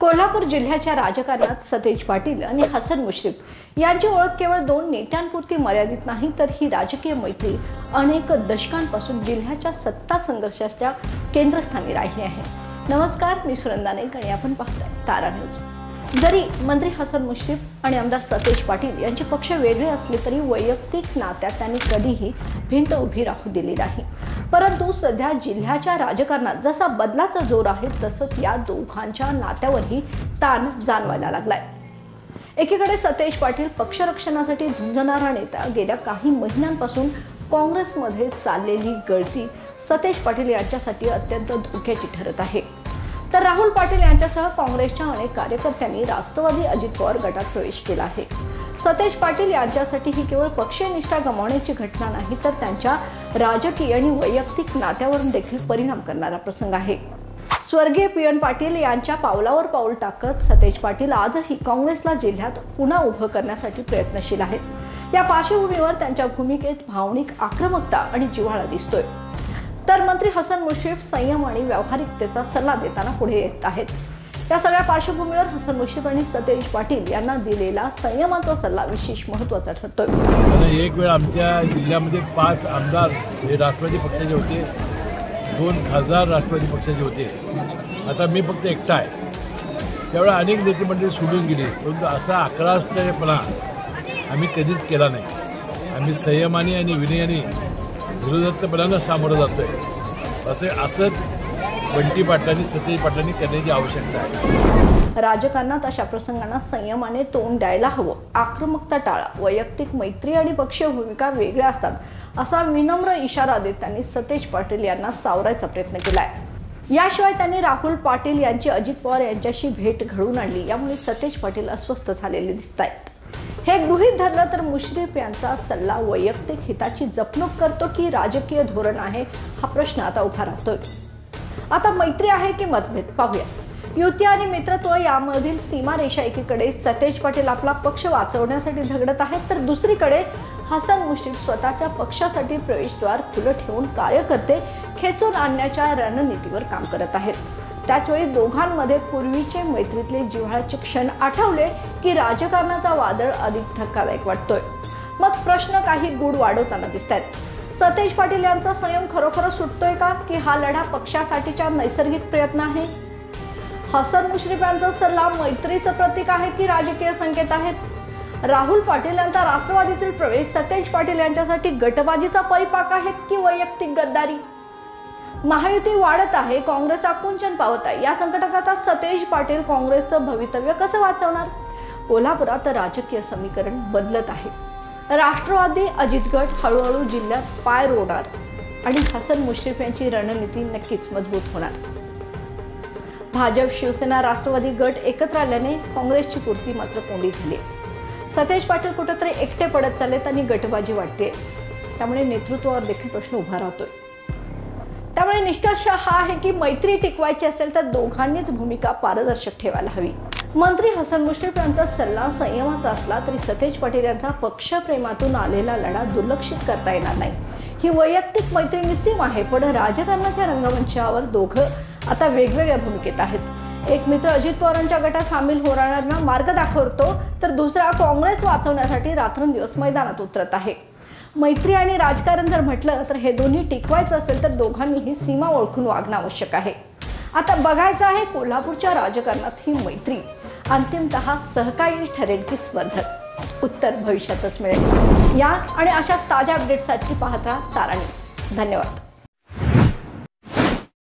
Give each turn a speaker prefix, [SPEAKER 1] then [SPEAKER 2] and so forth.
[SPEAKER 1] कोल्हापूर जिल्ह्याच्या राजकारणात सतेज पाटील आणि हसन मुश्रीफ यांची ओळख केवळ दोन नेत्यांपुरती मर्यादित नाही, तर ही राजकीय मैत्री अनेक दशकांपासून जिल्ह्याच्या सत्ता संघर्षाच्या केंद्रस्थानी राहिली आहे। नमस्कार, मी सुनंदा नाईक आणि आपण पाहताय तारा न्यूज। जरी मंत्री हसन मुश्रीफ आणि आमदार सतेज पाटील यांचे पक्ष वेगळे असले तरी वैयक्तिक नात्यात त्यांनी कधीही भिंत उभी राहू दिली नाही। परंतु सध्या जिल्ह्याच्या राजकारणात जसा बदलाचा जोर आहे तसंच या दोघांच्या नात्यावरही ताण जाणवायला लागलाय। एकीकडे सतेज पाटील पक्षरक्षणासाठी झुंजणारा नेता गेल्या काही महिन्यांपासून काँग्रेसमध्ये चाललेली गळती सतेज पाटील यांच्यासाठी अत्यंत धोक्याची ठरत आहे। तर राहुल पाटील यांच्यासह काँग्रेसच्या अनेक कार्यकर्त्यांनी राष्ट्रवादी अजित पवार गटात प्रवेश केला आहे। सतेज पाटील यांच्यासाठी ही केवळ पक्षीय निष्ठा गमावण्याची घटना नाही, तर त्यांच्या राजकीय आणि वैयक्तिक नात्यावरून देखील परिणाम करणारा प्रसंग आहे। स्वर्गीय पी.एन. पाटील यांच्या पावलावर पाऊल टाकत सतेज पाटील आजही काँग्रेसला जिल्ह्यात पुन्हा उभं करण्यासाठी प्रयत्नशील आहेत। या पार्श्वभूमीवर त्यांच्या भूमिकेत भावनिक आक्रमकता आणि जिव्हाळा दिसतोय। तर मंत्री हसन मुश्रीफ संयम आणि व्यावहारिकतेचा सल्ला देताना पुढे येत आहेत। या सगळ्या पार्श्वभूमीवर हसन मुश्रीफ आणि सतेज पाटील यांना दिलेला संयमाचा सल्ला विशेष महत्त्वाचा ठरतोय।
[SPEAKER 2] एक वेळ आमच्या जिल्ह्यामध्ये 5 आमदार हे राष्ट्रवादी पक्षाचे होते, 2 खासदार राष्ट्रवादी पक्षाचे होते। आता मी फक्त एकटा आहे। त्यावेळेस अनेक नेते मंडळी सोडून गेली, परंतु असा आक्रमकपणा आम्ही कधीच केला नाही। आम्ही संयमाने आणि विनयाने धीरदत्तपणानं सामोरं जातोय। असंच बंटी पाटलांनी सतेज पाटलांनी करण्याची आवश्यकता आहे।
[SPEAKER 1] राजकारणात अशा प्रसंगांना संयमाने तोंड द्यायला हवं, आक्रमकता टाळा, वैयक्तिक मैत्री आणि पक्षीय भूमिका वेगळ्या असतात असा विनम्र इशारा देत त्यांनी सतेज पाटील यांना सावरायचा प्रयत्न केलाय। याशिवाय त्यांनी राहुल पाटील यांची अजित पवार यांच्याशी भेट घडवून आणली, यामुळे सतेज पाटील अस्वस्थ झालेले दिसत आहेत। हे गृहीत धरलं तर मुश्रीफ यांचा सल्ला वैयक्तिक हिताची जपणूक करतो की राजकीय धोरण आहे, हा प्रश्न आता उभा राहतोय। आता मैत्री आहे की मतभेद, पाहूया। युती आणि मित्रत्व यामधील सीमारेषा एकीकडे सतेज पाटील आपला पक्ष वाचवण्यासाठी झगडत आहेत, तर दुसरीकडे हसन मुश्रीफ स्वतःच्या पक्षासाठी प्रवेशद्वार खुलं ठेवून कार्यकर्ते खेचून आणण्याच्या रणनीतीवर काम करत आहेत। त्याचवेळी दोघांमध्ये पूर्वीचे मैत्रीतले जिव्हाळ्याचे क्षण आठवले की राजकारणाचा वादळ अधिक धक्कादायक वाटतोय। मग प्रश्न काही गूढ वाढवताना दिसतात। सतेज पाटील यांचा संयम खरोखर सुटतोय का, की हा लढा पक्षासाठीचा नैसर्गिक प्रयत्न आहे? हसन मुश्रीफ यांचा सल्ला मैत्रीचं प्रतीक आहे की राजकीय संकेत आहेत? राहुल पाटील यांचा राष्ट्रवादीतील प्रवेश सतेज पाटील यांच्यासाठी गटबाजीचा परिपाक आहे की वैयक्तिक गद्दारी? महायुती वाढत आहे, काँग्रेस आकुंचन पावत आहे। या संकटात आता सतेज पाटील काँग्रेसचं भवितव्य कसं वाचवणार? कोल्हापुरात राजकीय समीकरण बदलत आहे। राष्ट्रवादी अजित गट हळूहळू जिल्ह्यात पाय रोवणार आणि हसन मुश्रीफ यांची रणनीती नक्कीच मजबूत होणार। भाजप, शिवसेना, राष्ट्रवादी गट एकत्र आल्याने काँग्रेसची पूर्ती मात्र कोंडी झाली। सतेज पाटील कुठेतरी एकटे पडत चाललेत आणि गटबाजी वाटते, त्यामुळे नेतृत्वावर देखील प्रश्न उभा राहतोय। त्यामुळे निष्कर्ष हा आहे की मैत्री टिकवायची असेल तर दोघांनीच भूमिका पारदर्शक ठेवायला हवी। मंत्री हसन मुश्रीफ यांचा सल्ला संयमाचा असला तरी सतेज पाटील यांचा पक्षप्रेमातून आलेला लढा दुर्लक्षित करता येणार नाही। ही वैयक्तिक मैत्री निस्सीम आहे, पण राजकारणाच्या रंगमंचावर दोघं आता वेगवेगळ्या भूमिकेत आहेत। एक मित्र अजित पवारांच्या गटात सामील होणाऱ्यांना मार्ग दाखवतो, तर दुसरा काँग्रेस वाचवण्यासाठी रात्रंदिवस मैदानात उतरत आहे। मैत्री आणि राजकारण जर म्हटलं तर हे दोन्ही टिकवायचं असेल तर दोघांनीही सीमा ओळखून वागणं आवश्यक आहे। आता बघायचं आहे कोल्हापूरच्या राजकारणात ही मैत्री अंतिमतः सहकारी ठरेल की स्पर्धक? उत्तर भविष्यातच मिळेल। या आणि अशाच ताज्या अपडेट्ससाठी पाहत राहा तारा न्यूज। धन्यवाद।